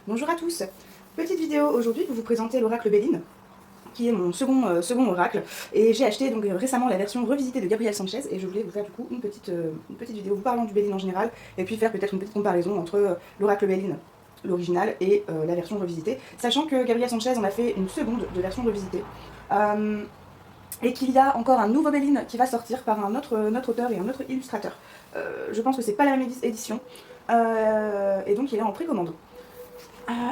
Bonjour à tous. Petite vidéo aujourd'hui pour vous présenter l'oracle Béline, qui est mon second oracle. Et j'ai acheté donc récemment la version revisitée de Gabriel Sanchez et je voulais vous faire du coup une petite vidéo vous parlant du Béline en général et puis faire peut-être une petite comparaison entre l'oracle Béline, l'original, et la version revisitée. Sachant que Gabriel Sanchez en a fait une seconde de version revisitée. Et qu'il y a encore un nouveau Béline qui va sortir par un autre auteur et un autre illustrateur. Je pense que c'est pas la même édition. Et donc il est en précommande.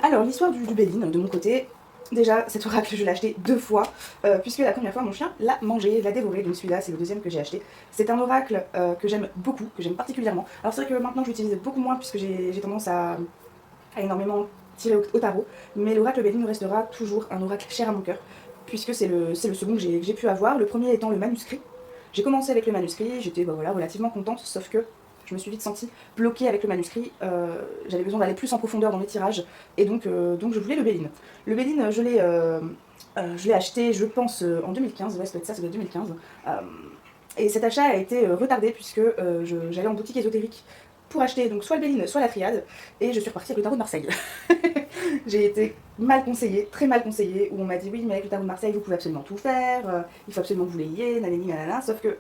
Alors, l'histoire du Béline, de mon côté, déjà, cet oracle, je l'ai acheté 2 fois, puisque la première fois, mon chien l'a mangé, l'a dévoré, donc celui-là, c'est le deuxième que j'ai acheté. C'est un oracle que j'aime beaucoup, que j'aime particulièrement. Alors, c'est vrai que maintenant, je l'utilise beaucoup moins, puisque j'ai tendance à énormément tirer au tarot, mais l'oracle Béline restera toujours un oracle cher à mon cœur, puisque c'est le second que j'ai pu avoir, le premier étant le manuscrit. J'ai commencé avec le manuscrit, j'étais voilà, relativement contente, sauf que je me suis vite sentie bloquée avec le manuscrit. J'avais besoin d'aller plus en profondeur dans mes tirages, et donc je voulais le Béline. Le Béline, je l'ai acheté, je pense, en 2015, ouais, ça doit être ça, ça doit être 2015. Et cet achat a été retardé puisque j'allais en boutique ésotérique pour acheter donc soit le Béline, soit la Triade, et je suis repartie avec le tarot de Marseille. J'ai été mal conseillée, très mal conseillée, où on m'a dit oui, mais avec le tarot de Marseille, vous pouvez absolument tout faire, il faut absolument que vous l'ayez, nanani, nanana, sauf que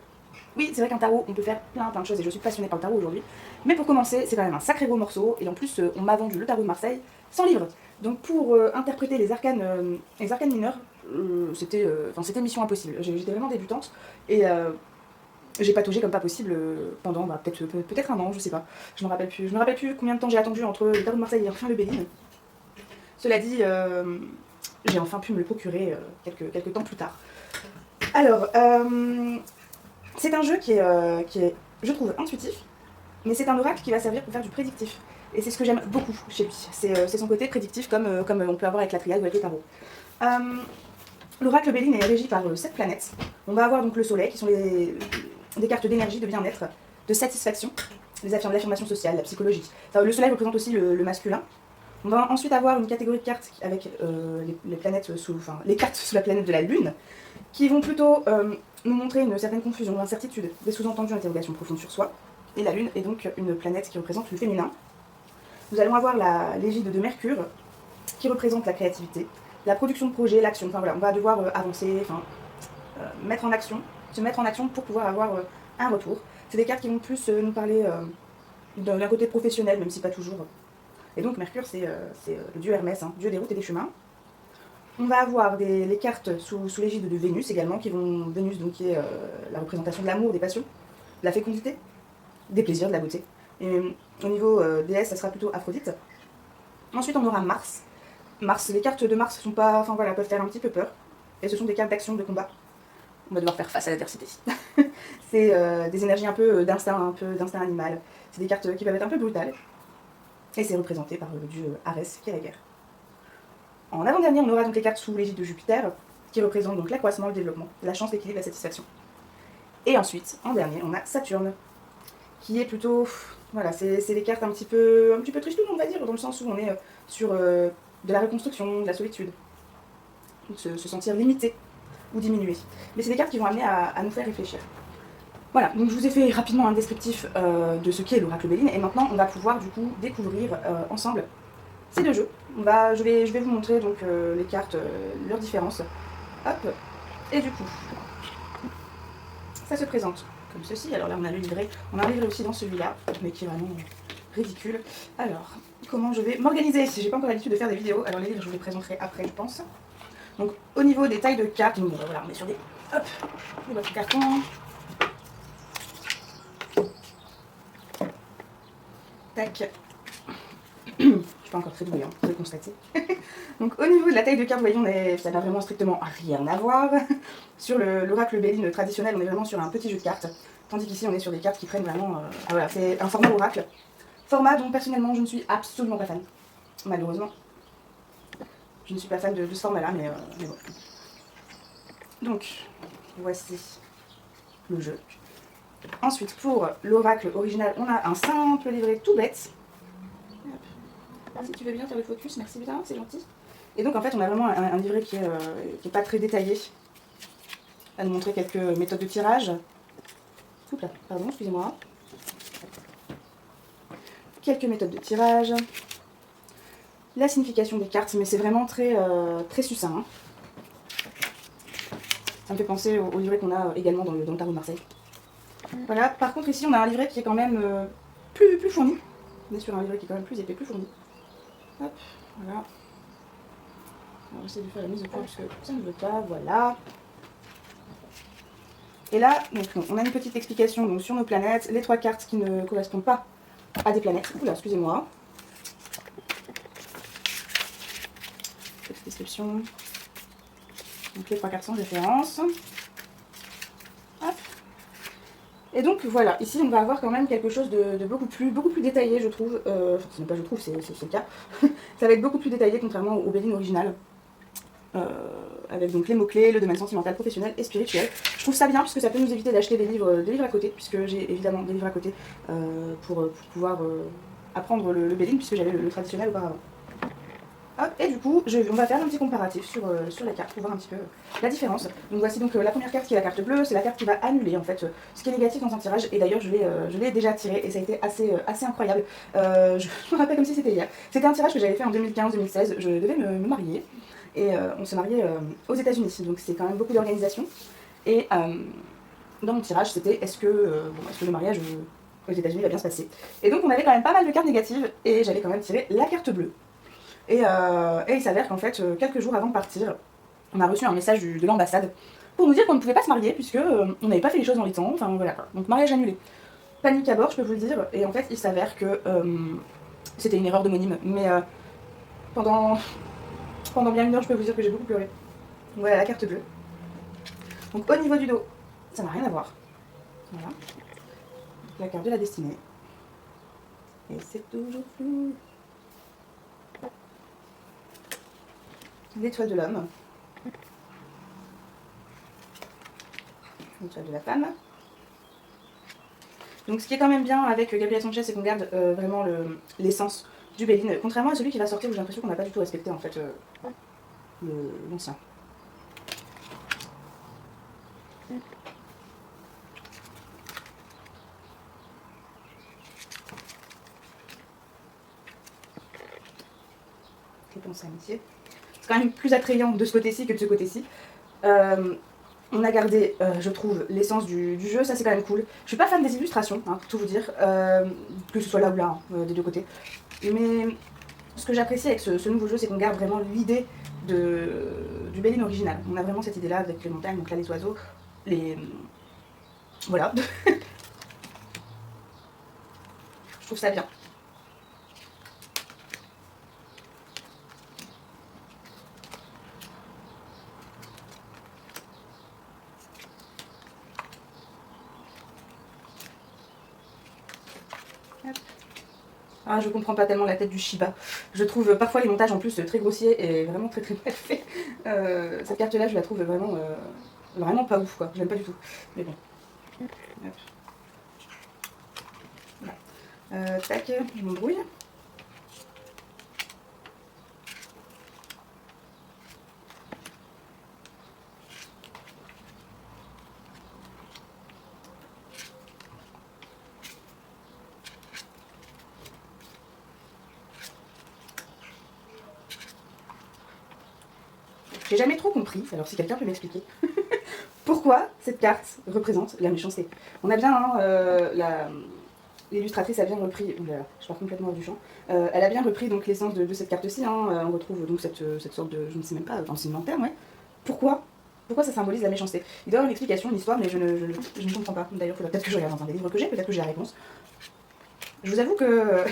oui, c'est vrai qu'un tarot, on peut faire plein de choses, et je suis passionnée par le tarot aujourd'hui. Mais pour commencer, c'est quand même un sacré gros morceau, et en plus, on m'a vendu le tarot de Marseille sans livre. Donc pour interpréter les arcanes mineurs, c'était mission impossible. J'étais vraiment débutante, et j'ai pataugé comme pas possible pendant peut-être un an, je sais pas. Je me rappelle plus combien de temps j'ai attendu entre le tarot de Marseille et enfin le Béline. Cela dit, j'ai enfin pu me le procurer quelques temps plus tard. Alors, c'est un jeu qui est, je trouve, intuitif, mais c'est un oracle qui va servir pour faire du prédictif. Et c'est ce que j'aime beaucoup chez lui. C'est son côté prédictif comme on peut avoir avec la triade ou avec le tarot. L'oracle Béline est régi par 7 planètes. On va avoir donc le soleil, qui sont des cartes d'énergie, de bien-être, de satisfaction, l'affirmation sociale, la psychologie. Enfin, le soleil représente aussi le masculin. On va ensuite avoir une catégorie de cartes avec les cartes sous la planète de la Lune, qui vont plutôt nous montrer une certaine confusion, une incertitude, des sous-entendus, interrogations profondes sur soi. Et la Lune est donc une planète qui représente le féminin. Nous allons avoir l'égide de Mercure, qui représente la créativité, la production de projets, l'action. Enfin voilà, on va devoir avancer, se mettre en action pour pouvoir avoir un retour. C'est des cartes qui vont plus nous parler d'un côté professionnel, même si pas toujours. Et donc Mercure, c'est le dieu Hermès, hein, dieu des routes et des chemins. On va avoir les cartes sous l'égide de Vénus également, Vénus donc, qui est la représentation de l'amour, des passions, de la fécondité, des plaisirs, de la beauté. Et au niveau déesse, ça sera plutôt Aphrodite. Ensuite, on aura Mars. Les cartes de Mars peuvent faire un petit peu peur. Et ce sont des cartes d'action, de combat. On va devoir faire face à l'adversité. C'est des énergies un peu d'instinct animal. C'est des cartes qui peuvent être un peu brutales. Et c'est représenté par le dieu Arès, qui est la guerre. En avant-dernier, on aura donc les cartes sous l'égide de Jupiter, qui représentent donc l'accroissement, le développement, la chance, l'équilibre, la satisfaction. Et ensuite, en dernier, on a Saturne, qui est plutôt... Voilà, c'est les cartes un petit peu tristounes, on va dire, dans le sens où on est sur de la reconstruction, de la solitude, se sentir limité ou diminué. Mais c'est des cartes qui vont amener à nous faire réfléchir. Voilà, donc je vous ai fait rapidement un descriptif de ce qu'est l'oracle Béline, et maintenant on va pouvoir du coup découvrir ensemble ces deux jeux. Je vais vous montrer donc les cartes, leurs différences. Hop, et du coup, ça se présente comme ceci. Alors là on a le livret, on a un livret aussi dans celui-là, mais qui est vraiment ridicule. Alors, comment je vais m'organiser? J'ai pas encore l'habitude de faire des vidéos, alors les livres je vous les présenterai après je pense. Donc au niveau des tailles de cartes, donc, voilà, on est sur des boîtes de carton. Tac. Je suis pas encore très douée, hein, vous pouvez le constater. Donc au niveau de la taille de carte, vous voyez, ça n'a vraiment strictement rien à voir. Sur l'oracle Béline traditionnel, on est vraiment sur un petit jeu de cartes. Tandis qu'ici, on est sur des cartes qui prennent vraiment... voilà, c'est un format oracle. Format dont personnellement, je ne suis absolument pas fan. Malheureusement. Je ne suis pas fan de ce format-là, mais bon. Donc, voici le jeu. Ensuite, pour l'oracle original, on a un simple livret tout bête. Si tu veux bien faire le focus, merci bien, c'est gentil. Et donc en fait, on a vraiment un livret qui est pas très détaillé. On va nous montrer quelques méthodes de tirage. Oups là, pardon, excusez-moi. Quelques méthodes de tirage. la signification des cartes, mais c'est vraiment très succinct. Hein. Ça me fait penser au livret qu'on a également dans le tarot de Marseille. Voilà, par contre ici on a un livret qui est quand même plus fourni. On est sur un livret qui est quand même plus épais, plus fourni. Hop, voilà. On va essayer de faire la mise au point parce que ça ne veut pas, voilà. Et là, donc, on a une petite explication donc, sur nos planètes, les 3 cartes qui ne correspondent pas à des planètes. Oula, excusez-moi. Petite description. Donc les 3 cartes sans référence. Hop. Et donc voilà, ici on va avoir quand même quelque chose de beaucoup plus détaillé, je trouve. Enfin, ce n'est pas je trouve, c'est le cas. Ça va être beaucoup plus détaillé contrairement au Béline original. Avec donc les mots-clés, le domaine sentimental, professionnel et spirituel. Je trouve ça bien puisque ça peut nous éviter d'acheter des livres à côté, puisque j'ai évidemment des livres à côté pour pouvoir apprendre le Béline, puisque j'avais le traditionnel auparavant. Hop, et du coup, on va faire un petit comparatif sur les cartes pour voir un petit peu la différence. Donc voici donc la première carte qui est la carte bleue, c'est la carte qui va annuler en fait ce qui est négatif dans un tirage, et d'ailleurs je l'ai déjà tiré et ça a été assez incroyable. Je me rappelle comme si c'était hier. C'était un tirage que j'avais fait en 2015-2016, je devais me marier, et on se mariait aux États-Unis, donc c'est quand même beaucoup d'organisation. Et dans mon tirage, c'était est-ce que le mariage aux États-Unis va bien se passer. Et donc on avait quand même pas mal de cartes négatives, et j'avais quand même tiré la carte bleue. Et il s'avère qu'en fait, quelques jours avant de partir, on a reçu un message de l'ambassade pour nous dire qu'on ne pouvait pas se marier puisque on n'avait pas fait les choses dans les temps, enfin voilà. Donc mariage annulé. Panique à bord, je peux vous le dire, et en fait il s'avère que c'était une erreur d'homonyme, mais pendant bien une heure, je peux vous dire que j'ai beaucoup pleuré. Voilà la carte bleue. Donc au niveau du dos, ça n'a rien à voir. Voilà. La carte de la destinée. Et c'est toujours flou. L'étoile de l'homme. L'étoile de la femme. Donc ce qui est quand même bien avec Gabriel Sanchez, c'est qu'on garde vraiment l'essence du Béline, contrairement à celui qui va sortir où j'ai l'impression qu'on n'a pas du tout respecté en fait l'ancien. Réponse à amitié. C'est quand même plus attrayant de ce côté-ci que de ce côté-ci. On a gardé, je trouve, l'essence du jeu, ça c'est quand même cool. Je suis pas fan des illustrations, hein, pour tout vous dire, que ce soit là ou là, hein, des deux côtés. Mais ce que j'apprécie avec ce nouveau jeu, c'est qu'on garde vraiment l'idée du Béline original. On a vraiment cette idée-là avec les montagnes, donc là les oiseaux, voilà. Je trouve ça bien. Ah, je comprends pas tellement la tête du Shiba. Je trouve parfois les montages en plus très grossiers et vraiment très mal faits. Cette carte là je la trouve vraiment pas ouf quoi, j'aime pas du tout. Mais bon. Voilà. Tac, je m'embrouille. J'ai jamais trop compris, alors si quelqu'un peut m'expliquer, pourquoi cette carte représente la méchanceté. On a bien, hein, l'illustratrice a bien repris, oulala, je pars complètement du champ, elle a bien repris donc l'essence de cette carte-ci, hein, on retrouve donc cette sorte de, je ne sais même pas, enfin c'est une lanterne, ouais. Pourquoi ça symbolise la méchanceté? Il doit y avoir une explication, une histoire, mais je ne comprends pas. D'ailleurs, il faudrait peut-être que je regarde dans un des livres que j'ai, peut-être que j'ai la réponse. Je vous avoue que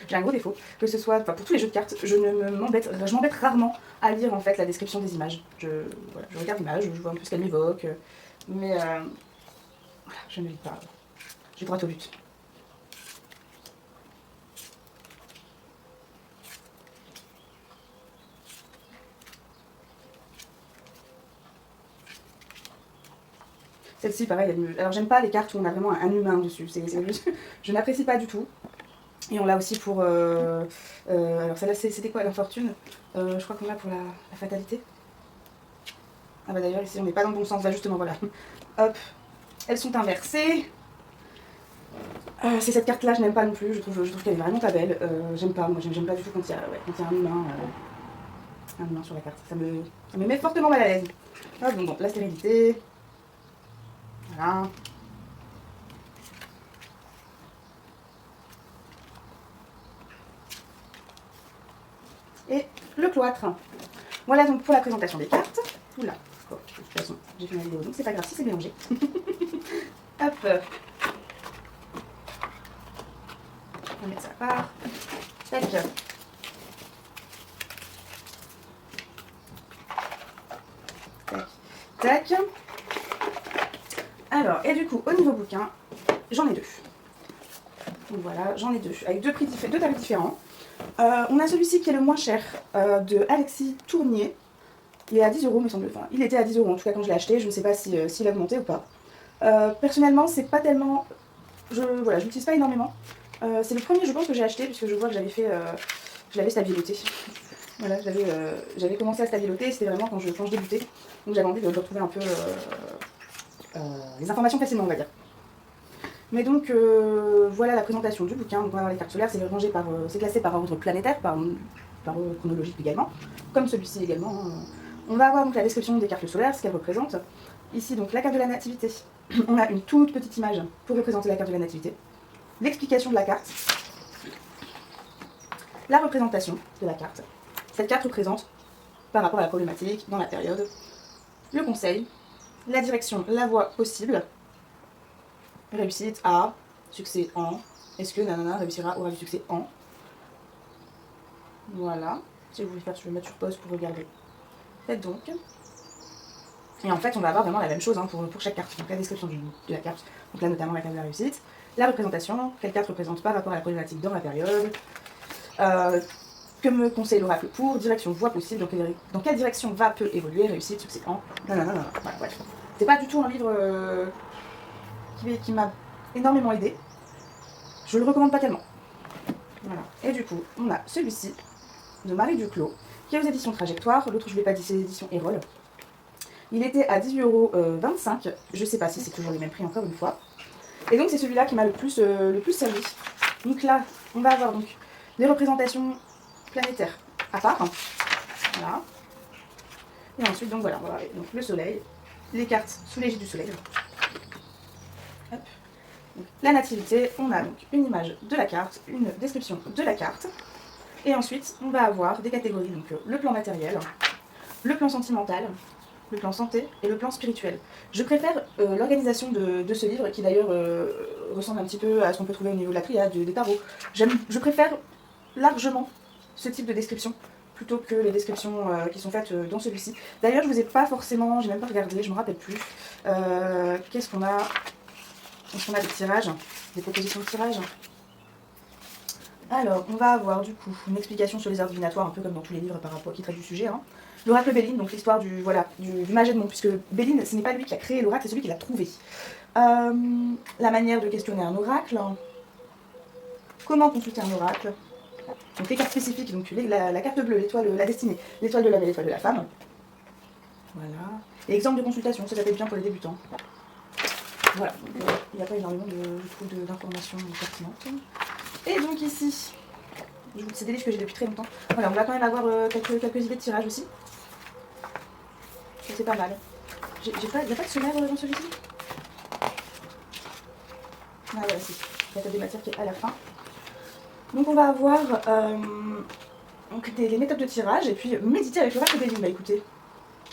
j'ai un gros défaut, que ce soit, enfin pour tous les jeux de cartes, je m'embête rarement à lire en fait la description des images. Voilà, je regarde l'image, je vois un peu ce qu'elle m'évoque, mais voilà, je ne lis pas. J'ai droit au but. Celle-ci, pareil, alors j'aime pas les cartes où on a vraiment un humain dessus, je n'apprécie pas du tout. Et on l'a aussi pour... alors celle-là, c'était quoi, l'infortune? Je crois qu'on l'a pour la fatalité. Ah bah d'ailleurs, ici, on n'est pas dans le bon sens, là, justement, voilà. Hop, elles sont inversées. C'est cette carte-là, je n'aime pas non plus, je trouve qu'elle est vraiment pas belle. J'aime pas, moi j'aime pas du tout quand il y a, ouais, quand il y a un humain sur la carte. Ça me met fortement mal à l'aise. Ah, bon, la stérilité. Voilà. Et le cloître. Voilà donc pour la présentation des cartes. Oula, oh, de toute façon, j'ai fait ma vidéo, donc c'est pas grave si c'est mélangé. Hop. On va mettre ça à part. Tac. Tac. Tac. Alors, et du coup, au niveau bouquin, j'en ai deux. Donc voilà, j'en ai deux, avec deux tarifs différents. On a celui-ci qui est le moins cher, de Alexis Tournier. Il est à 10 €, me semble. Enfin, il était à 10 € en tout cas quand je l'ai acheté. Je ne sais pas s'il a augmenté ou pas. Personnellement, c'est pas tellement. Voilà, je l'utilise pas énormément. C'est le premier, je pense, que j'ai acheté, puisque je vois que je l'avais stabiloté. Voilà, j'avais commencé à stabiloter, c'était vraiment quand je débutais. Donc j'avais envie de retrouver un peu les informations facilement, on va dire. Mais donc voilà la présentation du bouquin. Donc on va avoir les cartes solaires, c'est classé par ordre planétaire, par ordre chronologique également, comme celui-ci également. On va avoir donc la description des cartes solaires, ce qu'elles représentent. Ici donc la carte de la nativité. On a une toute petite image pour représenter la carte de la nativité. L'explication de la carte. La représentation de la carte. Cette carte représente, par rapport à la problématique, dans la période, le conseil, la direction, la voie possible, réussite à, succès en, est-ce que nanana réussira, aura du succès en. Voilà, si vous voulez faire, je vais mettre sur pause pour regarder. Faites donc. Et en fait, on va avoir vraiment la même chose pour chaque carte. Donc la description de la carte, donc là notamment la carte de la réussite, la représentation, quelle carte représente par rapport à la problématique dans la période, que me conseille l'oracle pour, direction, voie possible, dans quelle direction peut évoluer, réussite, succès en, nanana, voilà, bref. C'est pas du tout un livre qui m'a énormément aidé. Je le recommande pas tellement. Voilà. Et du coup, on a celui-ci de Marie Duclos, qui est aux éditions Trajectoire. L'autre, je ne l'ai pas dit, c'est les éditions Erol. Il était à 18,25 €. Je ne sais pas si c'est toujours les mêmes prix, encore une fois. Et donc, c'est celui-là qui m'a le plus servi. Donc là, on va avoir donc les représentations planétaires à part. Voilà. Et ensuite, donc voilà, on va avoir donc, le soleil, les cartes sous l'égide du soleil. Hop. Donc, la nativité, on a donc une image de la carte, une description de la carte. Et ensuite, on va avoir des catégories, donc le plan matériel, le plan sentimental, le plan santé et le plan spirituel. Je préfère l'organisation de ce livre, qui d'ailleurs ressemble un petit peu à ce qu'on peut trouver au niveau de la triade, des tarots. Je préfère largement ce type de description, plutôt que les descriptions qui sont faites dans celui-ci. D'ailleurs, je vous ai pas forcément, j'ai même pas regardé, je me rappelle plus. Qu'est-ce qu'on a? Est-ce qu'on a des tirages, des propositions de tirage? Alors, on va avoir du coup une explication sur les arts divinatoires, un peu comme dans tous les livres par rapport qui traitent du sujet. L'oracle Béline, donc l'histoire du mage Edmond, puisque Béline, ce n'est pas lui qui a créé l'oracle, c'est celui qui l'a trouvé. La manière de questionner un oracle. Comment consulter un oracle. Donc les cartes spécifiques, donc la carte bleue, l'étoile, la destinée, l'étoile de l'homme et l'étoile de la femme. Voilà. Et exemple de consultation, ça peut être bien pour les débutants. Voilà, il n'y a pas énormément d'informations pertinentes. Et donc ici, c'est des livres que j'ai depuis très longtemps. Voilà, on va quand même avoir quelques idées de tirage aussi. C'est pas mal. Il n'y a pas de sommaire dans celui-ci? Ah ouais, si. Il y a des matières qui est à la fin. Donc on va avoir les méthodes de tirage et puis méditer avec l'oracle Béline. Bah écoutez,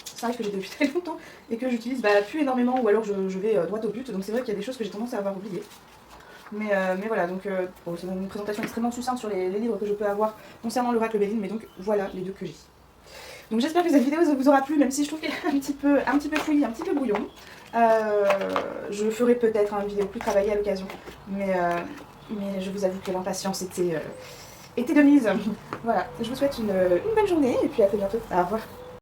c'est un livre que j'ai depuis très longtemps et que j'utilise plus énormément, ou alors je vais droit au but. Donc c'est vrai qu'il y a des choses que j'ai tendance à avoir oubliées. Mais voilà, donc c'est une présentation extrêmement succincte sur les livres que je peux avoir concernant l'oracle Béline, mais donc voilà les deux que j'ai. Donc j'espère que cette vidéo vous aura plu, même si je trouve qu'elle est un petit peu fouillie, un petit peu brouillon. Je ferai peut-être une vidéo plus travaillée à l'occasion, mais je vous avoue que l'impatience était de mise. Voilà, je vous souhaite une bonne journée et puis à très bientôt. Au revoir.